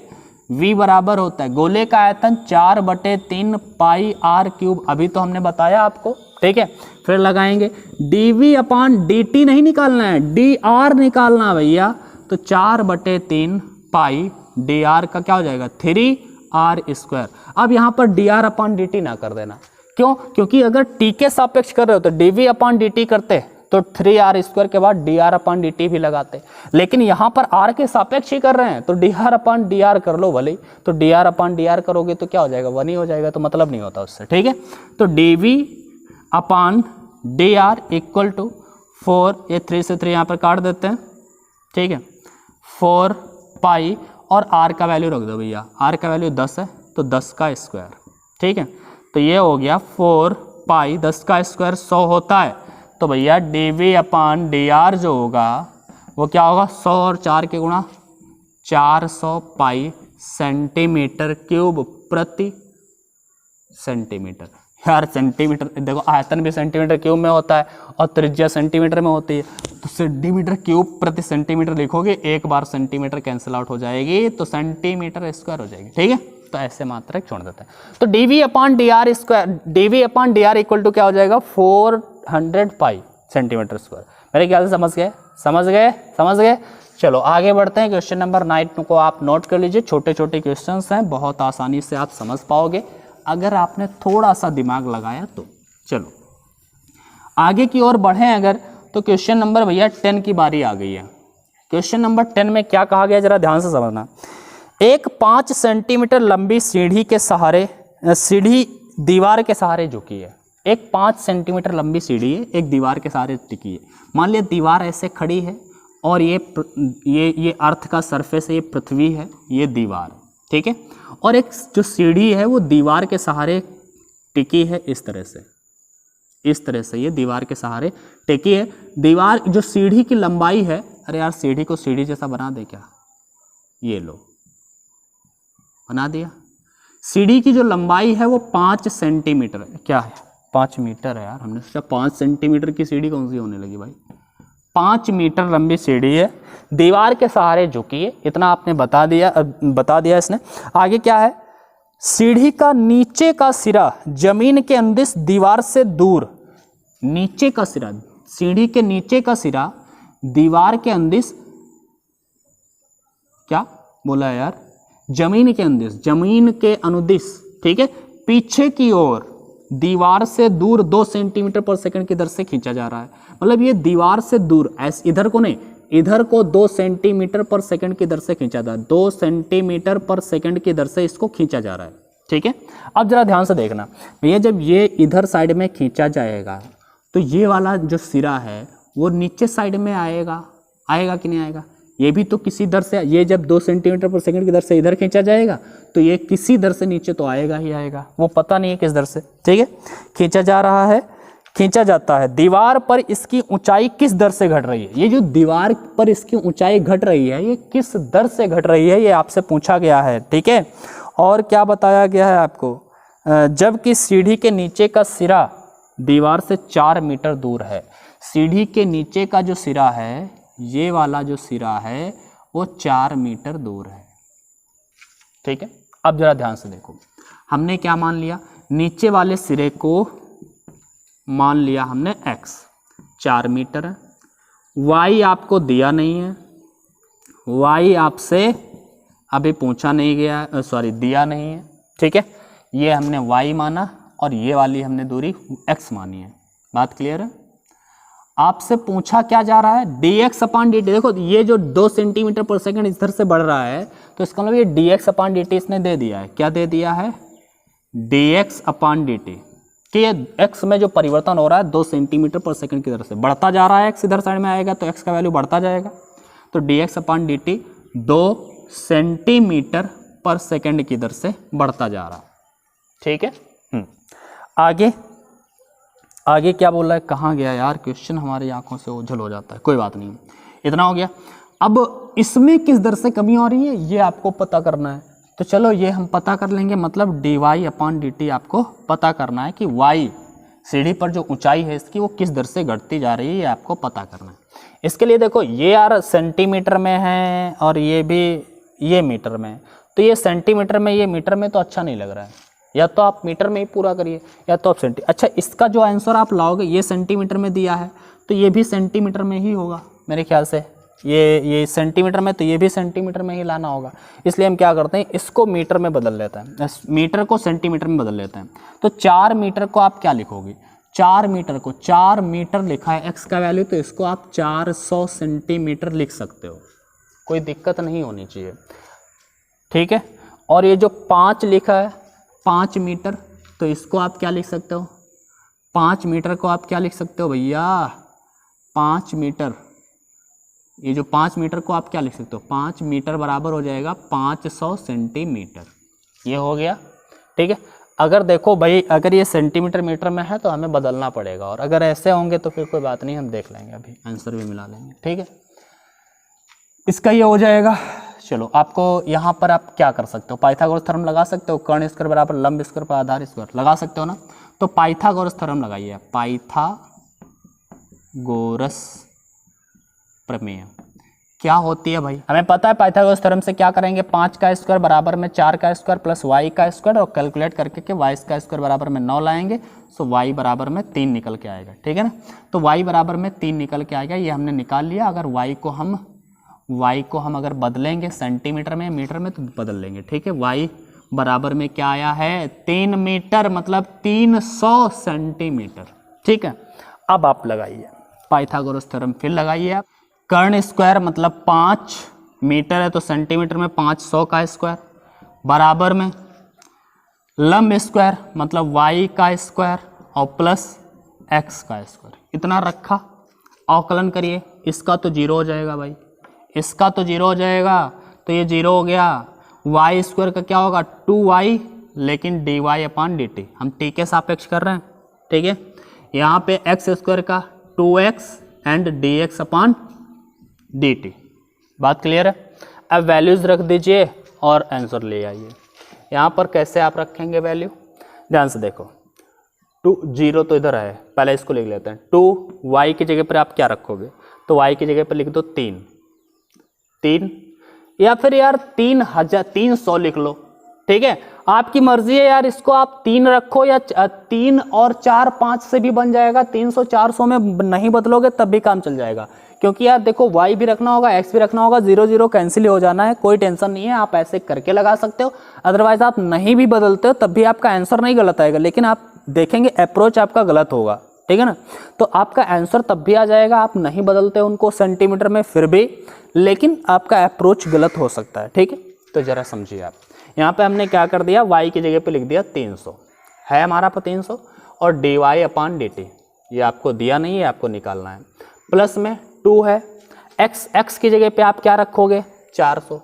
V बराबर होता है गोले का आयतन 4/3 पाई r क्यूब, अभी तो हमने बताया आपको, ठीक है। फिर लगाएंगे dV अपॉन dt नहीं निकालना है, dr निकालना भैया, तो 4/3 पाई dr का क्या हो जाएगा 3r²। अब यहाँ पर dr अपॉन dt ना कर देना, क्यों, क्योंकि अगर t के सापेक्ष कर रहे हो तो dV अपॉन dt करते तो 3r² के बाद dr अपॉन dt भी लगाते, लेकिन यहाँ पर r के सापेक्ष ही कर रहे हैं तो dr अपॉन dr कर लो भले, तो dr अपॉन dr करोगे तो क्या हो जाएगा 1 ही हो जाएगा, तो मतलब नहीं होता उससे, ठीक है। तो dV upon dr equal to 4, ये 3 से 3 यहाँ पर काट देते हैं, ठीक है, 4 पाई, और r का वैल्यू रख दो भैया, r का वैल्यू 10 है तो 10 का स्क्वायर, ठीक है। तो ये हो गया 4 पाई, 10 का स्क्वायर 100 होता है, तो भैया dV अपॉन dr जो होगा वो क्या होगा 100 और 4 के गुणा 400 पाई सेंटीमीटर क्यूब प्रति सेंटीमीटर। यार सेंटीमीटर, देखो आयतन भी सेंटीमीटर क्यूब में होता है और त्रिज्या सेंटीमीटर में होती है, तो सेंटीमीटर क्यूब प्रति सेंटीमीटर लिखोगे, एक बार सेंटीमीटर कैंसिल आउट हो जाएगी तो सेंटीमीटर स्क्वायर हो जाएगी। ठीक है, तो ऐसे मात्रक छोड़ देते हैं। तो dv upon dr square, dv upon dr equal to क्या हो जाएगा 400 पाई सेंटीमीटर स्क्वायर। मेरे ख्याल से समझ गए, समझ गए, समझ गए। चलो आगे बढ़ते हैं। क्वेश्चन नंबर 9 को आप नोट कर लीजिए। छोटे छोटे क्वेश्चंस हैं, बहुत आसानी से आप समझ पाओगे अगर आपने थोड़ा सा दिमाग लगाया तो। चलो आगे की ओर बढ़ें अगर, तो क्वेश्चन नंबर भैया 10 की बारी आ गई है। क्वेश्चन नंबर 10 में क्या कहा गया जरा ध्यान से समझना। एक 5 सेंटीमीटर लंबी सीढ़ी के सहारे, सीढ़ी दीवार के सहारे झुकी है। एक 5 सेंटीमीटर लंबी सीढ़ी है, एक दीवार के सहारे टिकी है। मान लिया दीवार ऐसे खड़ी है और ये अर्थ का सरफेस है, ये पृथ्वी है, ये दीवार, ठीक है। और एक जो सीढ़ी है वो दीवार के सहारे टिकी है, इस तरह से, इस तरह से ये दीवार के सहारे टिकी है। दीवार जो सीढ़ी की लंबाई है, अरे यार सीढ़ी को सीढ़ी जैसा बना दे क्या, ये लो बना दिया। सीढ़ी की जो लंबाई है वो 5 सेंटीमीटर है, क्या है 5 मीटर है यार, हमने सोचा 5 सेंटीमीटर की सीढ़ी कौन सी होने लगी भाई। 5 मीटर लंबी सीढ़ी है, दीवार के सहारे झुकी है, इतना आपने बता दिया इसने। आगे क्या है, सीढ़ी का नीचे का सिरा जमीन के अंदिश दीवार से दूर, नीचे का सिरा, सीढ़ी के नीचे का सिरा दीवार के अंदिश, क्या बोला है यार, जमीन के अंदिश, जमीन के अनुदिश, ठीक है, पीछे की ओर दीवार से दूर 2 सेंटीमीटर पर सेकंड की दर से खींचा जा रहा है। मतलब ये दीवार से दूर, ऐसे इधर को नहीं, इधर को 2 सेंटीमीटर पर सेकंड की दर से खींचा जा रहा है, 2 सेंटीमीटर पर सेकंड की दर से इसको खींचा जा रहा है, ठीक है। अब जरा ध्यान से देखना भैया, जब ये इधर साइड में खींचा जाएगा तो ये वाला जो सिरा है वो नीचे साइड में आएगा, आएगा कि नहीं आएगा। ये भी तो किसी दर से, ये जब 2 सेंटीमीटर पर सेकंड की दर से इधर खींचा जाएगा तो ये किसी दर से नीचे तो आएगा ही आएगा, वो पता नहीं है किस दर से, ठीक है। खींचा जा रहा है, खींचा जाता है। दीवार पर इसकी ऊंचाई किस दर से घट रही है, ये जो दीवार पर इसकी ऊंचाई घट रही है ये किस दर से घट रही है, ये आपसे पूछा गया है, ठीक है। और क्या बताया गया है आपको, जबकि सीढ़ी के नीचे का सिरा दीवार से 4 मीटर दूर है। सीढ़ी के नीचे का जो सिरा है, ये वाला जो सिरा है वो 4 मीटर दूर है, ठीक है। अब जरा ध्यान से देखो, हमने क्या मान लिया, नीचे वाले सिरे को मान लिया हमने x, 4 मीटर है। y आपको दिया नहीं है, y आपसे अभी पूछा नहीं गया, सॉरी दिया नहीं है, ठीक है। ये हमने y माना और ये वाली हमने दूरी x मानी है, बात क्लियर है। आपसे पूछा क्या जा रहा है, dx अपॉन dt। देखो ये जो 2 सेंटीमीटर पर सेकंड इधर से बढ़ रहा है तो इसका मतलब ये dx अपॉन dt इसने दे दिया है। क्या दे दिया है, dx अपॉन dt, कि ये x में जो परिवर्तन हो रहा है 2 सेंटीमीटर पर सेकंड की दर से बढ़ता जा रहा है, x इधर साइड में आएगा तो x का वैल्यू बढ़ता जाएगा। तो dx अपॉन dt 2 सेंटीमीटर पर सेकंड की दर से बढ़ता जा रहा है, ठीक है। आगे आगे क्या बोल रहा है, कहाँ गया यार क्वेश्चन, हमारी आंखों से ओझल हो जाता है, कोई बात नहीं, इतना हो गया। अब इसमें किस दर से कमी हो रही है ये आपको पता करना है, तो चलो ये हम पता कर लेंगे। मतलब dy अपॉन dt आपको पता करना है कि y सीढ़ी पर जो ऊंचाई है इसकी वो किस दर से घटती जा रही है, ये आपको पता करना है। इसके लिए देखो ये यार सेंटीमीटर में है और ये भी ये मीटर में है, तो ये सेंटीमीटर में ये मीटर में तो अच्छा नहीं लग रहा है, या तो आप मीटर में ही पूरा करिए या तो आप अच्छा इसका जो आंसर आप लाओगे ये सेंटीमीटर में दिया है तो ये भी सेंटीमीटर में ही होगा मेरे ख्याल से, ये सेंटीमीटर में तो ये भी सेंटीमीटर में ही लाना होगा। इसलिए हम क्या करते हैं, इसको मीटर में बदल लेते हैं, मीटर को सेंटीमीटर में बदल लेते हैं। तो 4 मीटर को आप क्या लिखोगे, 4 मीटर को 4 मीटर लिखा है x का वैल्यू, तो इसको आप 400 सेंटीमीटर लिख सकते हो, कोई दिक्कत नहीं होनी चाहिए, ठीक है। और ये जो 5 लिखा है 5 मीटर, तो इसको आप क्या लिख सकते हो, 5 मीटर को आप क्या लिख सकते हो भैया, 5 मीटर, ये जो 5 मीटर को आप क्या लिख सकते हो, 5 मीटर बराबर हो जाएगा 500 सेंटीमीटर, ये हो गया, ठीक है। अगर देखो भाई अगर ये सेंटीमीटर मीटर में है तो हमें बदलना पड़ेगा, और अगर ऐसे होंगे तो फिर कोई बात नहीं, हम देख लेंगे, अभी आंसर भी मिला लेंगे, ठीक है। इसका ये हो जाएगा। चलो आपको यहाँ पर आप क्या कर सकते हो, पाइथागोरस थ्योरम लगा सकते हो, कर्ण स्क्वायर बराबर लंब स्क्वायर पर आधार स्क्वायर लगा सकते हो ना। तो पाइथागोरस थ्योरम लगाइए, पाइथागोरस प्रमेय क्या होती है भाई, हमें पता है पाइथागोरस थ्योरम से क्या करेंगे, 5 का स्क्वायर बराबर में 4 का स्क्वायर प्लस वाई का स्क्वायर और कैलकुलेट करके के वाई का स्क्वायर बराबर में 9 लाएंगे, सो वाई बराबर में 3 निकल के आएगा, ठीक है ना। तो वाई बराबर में 3 निकल के आएगा, ये हमने निकाल लिया। अगर वाई को हम अगर बदलेंगे सेंटीमीटर में मीटर में तो बदल लेंगे, ठीक है। वाई बराबर में क्या आया है 3 मीटर, मतलब 300 सेंटीमीटर, ठीक है। अब आप लगाइए पाइथागोरस थ्योरम, फिर लगाइए आप। कर्ण स्क्वायर मतलब 5 मीटर है तो सेंटीमीटर में 500 का स्क्वायर बराबर में लंब स्क्वायर मतलब y का स्क्वायर और प्लस x का स्क्वायर, इतना रखा। अवकलन करिए, इसका तो 0 हो जाएगा भाई, इसका तो 0 हो जाएगा, तो ये 0 हो गया। y स्क्वायर का क्या होगा 2y, लेकिन dy/dt हम t के सापेक्ष कर रहे हैं, ठीक है। यहाँ पे x स्क्वायर का 2x एंड dx/dt, बात क्लियर है। अब वैल्यूज रख दीजिए और आंसर ले आइए। यहाँ पर कैसे आप रखेंगे वैल्यू, ध्यान से देखो। 0 तो इधर है, पहले इसको लिख लेते हैं। 2y की जगह पर आप क्या रखोगे, तो y की जगह पर लिख दो 3 या फिर यार 300 लिख लो, ठीक है। आपकी मर्जी है यार, इसको आप 3 रखो या 3 और 4 5 से भी बन जाएगा। 300 400 में नहीं बदलोगे तब भी काम चल जाएगा, क्योंकि यार देखो y भी रखना होगा x भी रखना होगा, 0 0 कैंसिल हो जाना है, कोई टेंशन नहीं है। आप ऐसे करके लगा सकते हो, अदरवाइज आप नहीं भी बदलते हो तब भी आपका आंसर नहीं गलत आएगा, लेकिन आप देखेंगे अप्रोच आपका गलत होगा, ठीक है ना। तो आपका आंसर तब भी आ जाएगा, आप नहीं बदलते उनको सेंटीमीटर में फिर भी, लेकिन आपका अप्रोच गलत हो सकता है, ठीक है। तो जरा समझिए आप, यहाँ पे हमने क्या कर दिया, y की जगह पे लिख दिया 300 है हमारा पर 300 और dy/dt ये आपको दिया नहीं है, आपको निकालना है। प्लस में 2 है, x की जगह पे आप क्या रखोगे 400,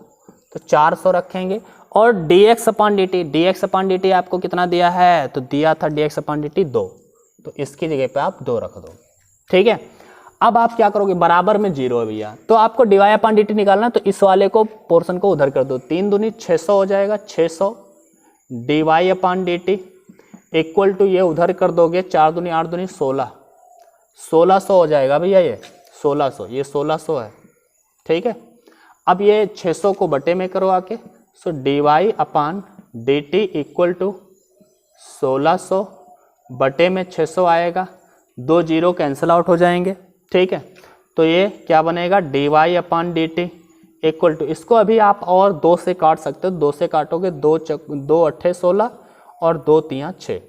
तो 400 रखेंगे और dx/dt आपको कितना दिया है, तो दिया था dx/dt 2, तो इसकी जगह पे आप 2 रख दो, ठीक है। अब आप क्या करोगे, बराबर में 0 है भैया, तो आपको dy/dt निकालना है, तो इस वाले को पोर्शन को उधर कर दो, 3 दूनी 600 हो जाएगा, 600 dy/dt इक्वल टू ये उधर कर दोगे, 4 दूनी 8 दूनी 16, 1600 हो जाएगा भैया, ये 1600, ये 1600 है, ठीक है। अब ये 600 को बटे में करो आके, सो dy/dt इक्वल टू 1600 बटे में 600 आएगा, 2 0 कैंसिल आउट हो जाएंगे, ठीक है। तो ये क्या बनेगा dy/dt इक्वल टू, इसको अभी आप और 2 से काट सकते हो, 2 से काटोगे 2 अट्ठे 16 और 2 3 6,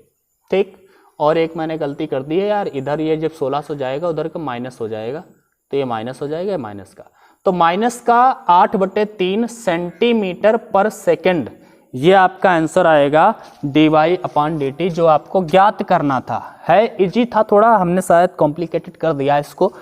ठीक। और एक मैंने गलती कर दी है यार, इधर ये जब 1600 जाएगा उधर का माइनस हो जाएगा, तो ये माइनस हो जाएगा, माइनस का, तो माइनस का 8/3 सेंटीमीटर पर सेकेंड, ये आपका आंसर आएगा dy/dt, जो आपको ज्ञात करना था। है इजी था थोड़ा, हमने शायद कॉम्प्लिकेटेड कर दिया इसको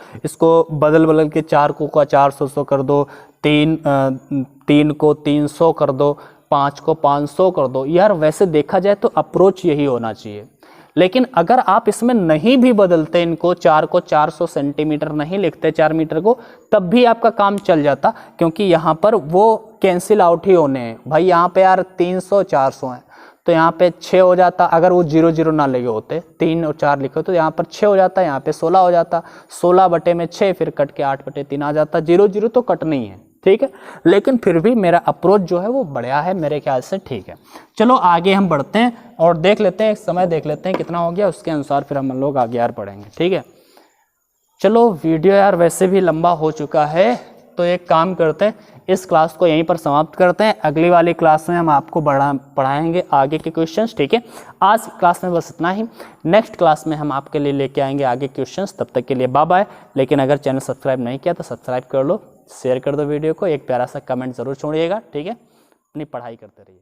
बदल के 4 को 400 कर दो, 3 को 300 कर दो, 5 को 500 कर दो। यार वैसे देखा जाए तो अप्रोच यही होना चाहिए, लेकिन अगर आप इसमें नहीं भी बदलते, इनको 4 को 400 सेंटीमीटर नहीं लिखते 4 मीटर को, तब भी आपका काम चल जाता, क्योंकि यहाँ पर वो कैंसिल आउट ही होने हैं भाई। यहाँ पे यार 300 400 है, तो यहाँ पे 6 हो जाता, अगर वो 0 0 ना लगे होते, 3 और 4 लिखे तो यहाँ पर 6 हो जाता, यहाँ पे 16 हो जाता, 16 बटे में 6 फिर कट के 8/3 आ जाता, 0 0 तो कट नहीं है, ठीक है। लेकिन फिर भी मेरा अप्रोच जो है वो बढ़िया है मेरे ख्याल से, ठीक है। चलो आगे हम बढ़ते हैं और देख लेते हैं, एक समय देख लेते हैं कितना हो गया, उसके अनुसार फिर हम लोग आगे यार पढ़ेंगे, ठीक है। चलो वीडियो यार वैसे भी लंबा हो चुका है, तो एक काम करते हैं, इस क्लास को यहीं पर समाप्त करते हैं। अगली वाली क्लास में हम आपको पढ़ाएंगे आगे के क्वेश्चंस, ठीक है। आज क्लास में बस इतना ही, नेक्स्ट क्लास में हम आपके लिए लेके आएंगे आगे क्वेश्चंस। तब तक के लिए बाय बाय। लेकिन अगर चैनल सब्सक्राइब नहीं किया तो सब्सक्राइब कर लो, शेयर कर दो वीडियो को, एक प्यारा सा कमेंट ज़रूर छोड़िएगा, ठीक है। अपनी पढ़ाई करते रहिए।